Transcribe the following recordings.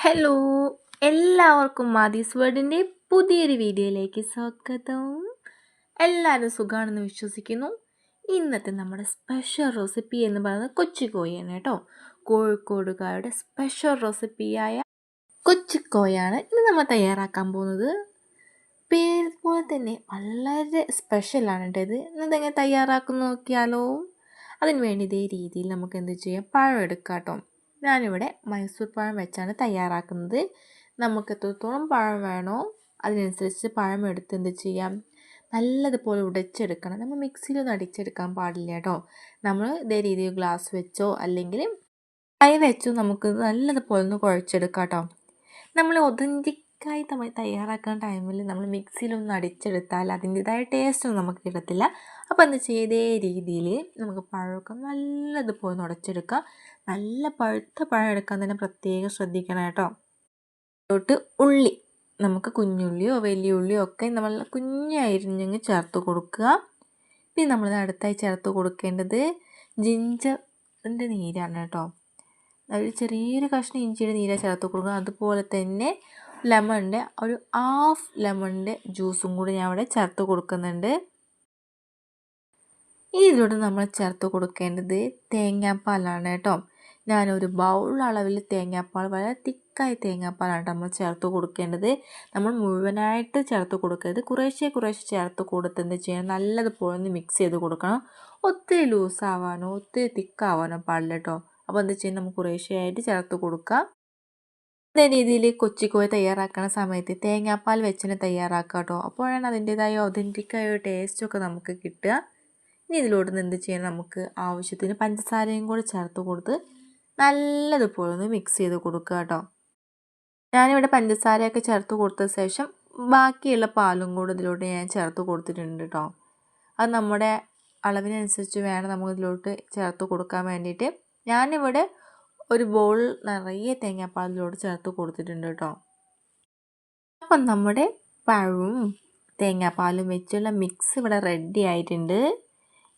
Hello, എല്ലാവർക്കും മാതീസ് വേർഡിൻ്റെ പുതിയൊരു വീഡിയോയിലേക്ക് സ്വാഗതം. എല്ലാവരും സുഖമാണെന്ന് വിശ്വസിക്കുന്നു. ഇന്നത്തെ നമ്മുടെ സ്പെഷ്യൽ റെസിപ്പി എന്ന് പറയുന്നത് കൊച്ചിക്കോയാണ് കേട്ടോ. കോഴിക്കോടുകാരുടെ സ്പെഷ്യൽ റെസിപ്പിയായ കൊച്ചിക്കോയാണ് ഇന്ന് നമ്മൾ തയ്യാറാക്കാൻ പോകുന്നത്. പേര് പോലെ തന്നെ വളരെ സ്പെഷ്യലാണ് കേട്ടോ ഇത്. ഇന്നെന്തെങ്കിലും തയ്യാറാക്കുന്ന നോക്കിയാലോ. അതിന് വേണ്ടി ഇതേ രീതിയിൽ നമുക്ക് എന്ത് ചെയ്യാം, പഴം എടുക്കാം കേട്ടോ. ഞാനിവിടെ മൈസൂർ പഴം വെച്ചാണ് തയ്യാറാക്കുന്നത്. നമുക്ക് എത്രത്തോളം പഴം വേണോ അതിനനുസരിച്ച് പഴം എടുത്ത് എന്ത് ചെയ്യാം, നല്ലതുപോലെ ഉടച്ചെടുക്കണം. നമ്മൾ മിക്സിയിലൊന്നും അടിച്ചെടുക്കാൻ പാടില്ല കേട്ടോ. നമ്മൾ ഇതേ രീതിയിൽ ഗ്ലാസ് വെച്ചോ അല്ലെങ്കിൽ കൈ വെച്ചോ നമുക്ക് നല്ലതുപോലെ ഒന്ന് കുഴച്ചെടുക്കാം കേട്ടോ. നമ്മൾ ഒതൻറ്റിക്കായി തയ്യാറാക്കുന്ന ടൈമിൽ നമ്മൾ മിക്സിയിലൊന്നും അടിച്ചെടുത്താൽ അതിൻ്റെതായ ടേസ്റ്റൊന്നും നമുക്ക് കിട്ടത്തില്ല. അപ്പോൾ എന്താ ചെയ്യുക, ഇതേ രീതിയിൽ നമുക്ക് പഴമൊക്കെ നല്ലതുപോലെ ഉടച്ചെടുക്കാം. നല്ല പഴുത്ത പഴം എടുക്കാൻ തന്നെ പ്രത്യേകം ശ്രദ്ധിക്കണം കേട്ടോ. അതിലോട്ട് ഉള്ളി, നമുക്ക് കുഞ്ഞുള്ളിയോ വലിയ ഉള്ളിയോ ഒക്കെ നമ്മൾ കുഞ്ഞായിരുന്നെങ്കിൽ ചേർത്ത് കൊടുക്കുക. പിന്നെ നമ്മൾ അടുത്തായി ചേർത്ത് കൊടുക്കേണ്ടത് ജിഞ്ചറിൻ്റെ നീരാണ് കേട്ടോ. ഒരു ചെറിയൊരു കഷ്ണം ഇഞ്ചിയുടെ നീരാണ് ചേർത്ത് കൊടുക്കുക. അതുപോലെ തന്നെ ലെമണിൻ്റെ ഒരു ഹാഫ് ലെമണിൻ്റെ ജ്യൂസും കൂടി ഞാൻ അവിടെ ചേർത്ത് കൊടുക്കുന്നുണ്ട്. ഇതിലൂടെ നമ്മൾ ചേർത്ത് കൊടുക്കേണ്ടത് തേങ്ങാപ്പാലാണ് കേട്ടോ. ഞാനൊരു ബൗൾ അളവിൽ തേങ്ങാപ്പാൽ, വളരെ തിക്കായ തേങ്ങാപ്പാലാണ് നമ്മൾ ചേർത്ത് കൊടുക്കേണ്ടത്. നമ്മൾ മുഴുവനായിട്ട് ചേർത്ത് കൊടുക്കരുത്, കുറേശ്ശെ ചേർത്ത് കൊടുത്തെന്ത് ചെയ്യണം, നല്ലതുപോലെ ഒന്ന് മിക്സ് ചെയ്ത് കൊടുക്കണം. ഒത്തിരി ലൂസാവാനോ ഒത്തിരി തിക്കാവാനോ പാടില്ല കേട്ടോ. അപ്പോൾ എന്ത് ചെയ്യണം, നമുക്ക് കുറേശ്ശെയായിട്ട് ചേർത്ത് കൊടുക്കാം. അതേ രീതിയിൽ കൊച്ചിക്കോയ തയ്യാറാക്കുന്ന സമയത്ത് തേങ്ങാപ്പാൽ വെച്ചിന് തയ്യാറാക്കുക കേട്ടോ. അപ്പോഴാണ് അതിൻ്റേതായ ഒതൻറ്റിക്കായ ടേസ്റ്റൊക്കെ നമുക്ക് കിട്ടുക. ഇനി ഇതിലോട്ട് എന്ത് ചെയ്യണം, നമുക്ക് ആവശ്യത്തിന് പഞ്ചസാരയും കൂടെ ചേർത്ത് കൊടുത്ത് നല്ലതുപോലെ ഒന്ന് മിക്സ് ചെയ്ത് കൊടുക്കുക കേട്ടോ. ഞാനിവിടെ പഞ്ചസാരയൊക്കെ ചേർത്ത് കൊടുത്ത ശേഷം ബാക്കിയുള്ള പാലും കൂടെ ഇതിലോട്ട് ഞാൻ ചേർത്ത് കൊടുത്തിട്ടുണ്ട് കേട്ടോ. അത് നമ്മുടെ അളവിനനുസരിച്ച് വേണം നമുക്ക് ഇതിലോട്ട് ചേർത്ത് കൊടുക്കാൻ വേണ്ടിയിട്ട്. ഞാനിവിടെ ഒരു ബൗൾ നിറയെ തേങ്ങാപ്പാലിലോട്ട് ചേർത്ത് കൊടുത്തിട്ടുണ്ട് കേട്ടോ. അപ്പം നമ്മുടെ പഴവും തേങ്ങാപ്പാലും വെച്ചുള്ള മിക്സ് ഇവിടെ റെഡി ആയിട്ടുണ്ട്.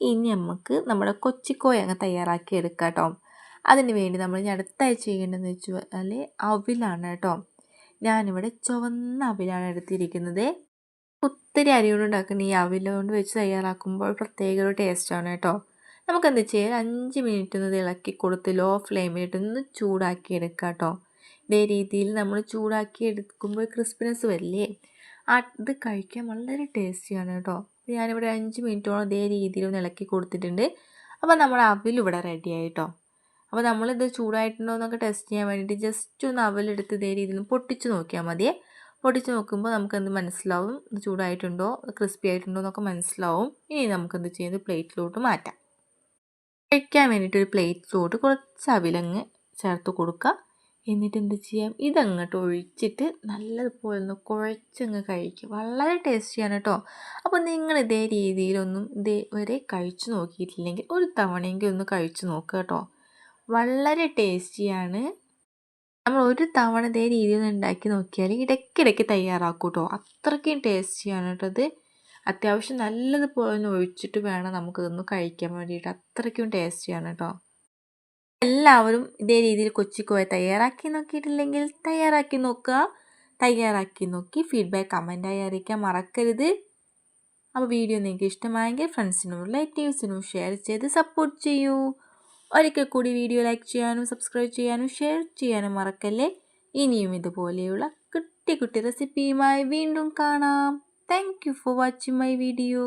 ഇനി നമുക്ക് നമ്മുടെ കൊച്ചിക്കോയ അങ്ങ് തയ്യാറാക്കി എടുക്കാം കേട്ടോ. അതിന് വേണ്ടി നമ്മൾ ഇനി അടുത്തായി ചെയ്യേണ്ടതെന്ന് വെച്ചാൽ അവിലാണ് കേട്ടോ. ഞാനിവിടെ ചുവന്ന അവിലാണ് എടുത്തിരിക്കുന്നത്. ഒത്തിരി അരി കൊണ്ട് ഉണ്ടാക്കുന്ന ഈ അവിൽ കൊണ്ട് വെച്ച് തയ്യാറാക്കുമ്പോൾ പ്രത്യേക ഒരു ടേസ്റ്റാണ് കേട്ടോ. നമുക്കെന്ത് ചെയ്യാം, 5 മിനിറ്റ് ഒന്ന് ഇളക്കി കൊടുത്ത് ലോ ഫ്ലെയിമിലിട്ടൊന്ന് ചൂടാക്കി എടുക്കാം കേട്ടോ. ഇതേ രീതിയിൽ നമ്മൾ ചൂടാക്കി എടുക്കുമ്പോൾ ക്രിസ്പിനെസ് വരില്ലേ, അത് കഴിക്കാൻ വളരെ ടേസ്റ്റിയാണ് കേട്ടോ. ഞാനിവിടെ 5 മിനിറ്റോളം ഇതേ രീതിയിൽ ഒന്ന് ഇളക്കി കൊടുത്തിട്ടുണ്ട്. അപ്പോൾ നമ്മുടെ അവിലിവിടെ റെഡി ആയിട്ടോ. അപ്പോൾ നമ്മളിത് ചൂടായിട്ടുണ്ടോ എന്നൊക്കെ ടെസ്റ്റ് ചെയ്യാൻ വേണ്ടിയിട്ട് ജസ്റ്റ് ഒന്ന് അവലെടുത്ത് ഇതേ രീതിയിൽ പൊട്ടിച്ച് നോക്കിയാൽ മതിയേ. പൊട്ടിച്ച് നോക്കുമ്പോൾ നമുക്കെന്ത് മനസ്സിലാവും, ഇത് ചൂടായിട്ടുണ്ടോ ക്രിസ്പി ആയിട്ടുണ്ടോ എന്നൊക്കെ മനസ്സിലാവും. ഇനി നമുക്കെന്ത് ചെയ്യുന്നത്, പ്ലേറ്റിലോട്ട് മാറ്റാം. കഴിക്കാൻ വേണ്ടിയിട്ട് ഒരു പ്ലേറ്റിലോട്ട് കുറച്ച് അവിലങ്ങ് ചേർത്ത് കൊടുക്കുക. എന്നിട്ട് എന്ത് ചെയ്യാം, ഇതങ്ങോട്ട് ഒഴിച്ചിട്ട് നല്ലതുപോലെ ഒന്ന് കുഴച്ചങ്ങ് കഴിക്കുക. വളരെ ടേസ്റ്റിയാണ് കേട്ടോ. അപ്പോൾ നിങ്ങൾ ഇതേ രീതിയിലൊന്നും ഇതേവരെ കഴിച്ചു നോക്കിയിട്ടില്ലെങ്കിൽ ഒരു തവണയെങ്കിലും ഒന്ന് കഴിച്ചു നോക്കുക കേട്ടോ. വളരെ ടേസ്റ്റിയാണ്. നമ്മൾ ഒരു തവണ ഇതേ രീതിയിൽ ഉണ്ടാക്കി നോക്കിയാൽ ഇടയ്ക്കിടയ്ക്ക് തയ്യാറാക്കും കേട്ടോ. അത്രയ്ക്കും ടേസ്റ്റിയാണ് കേട്ടോ ഇത്. അത്യാവശ്യം നല്ലതുപോലെ ഒന്ന് ഒഴിച്ചിട്ട് വേണം നമുക്കിതൊന്ന് കഴിക്കാൻ വേണ്ടിയിട്ട്. അത്രയ്ക്കും ടേസ്റ്റിയാണ് കേട്ടോ. എല്ലാവരും ഇതേ രീതിയിൽ കൊച്ചിക്കോയ തയ്യാറാക്കി നോക്കിയിട്ടില്ലെങ്കിൽ തയ്യാറാക്കി നോക്കുക. തയ്യാറാക്കി നോക്കി ഫീഡ്ബാക്ക് കമൻറ്റായി അറിയിക്കാൻ മറക്കരുത്. അപ്പോൾ വീഡിയോ നിങ്ങൾക്ക് ഇഷ്ടമായെങ്കിൽ ഫ്രണ്ട്സിനും റിലേറ്റീവ്സിനും ഷെയർ ചെയ്ത് സപ്പോർട്ട് ചെയ്യൂ. ഒരിക്കൽ കൂടി വീഡിയോ ലൈക്ക് ചെയ്യാനും സബ്സ്ക്രൈബ് ചെയ്യാനും ഷെയർ ചെയ്യാനും മറക്കല്ലേ. ഇനിയും ഇതുപോലെയുള്ള കുട്ടി റെസിപ്പിയുമായി വീണ്ടും കാണാം. Thank you for watching my video.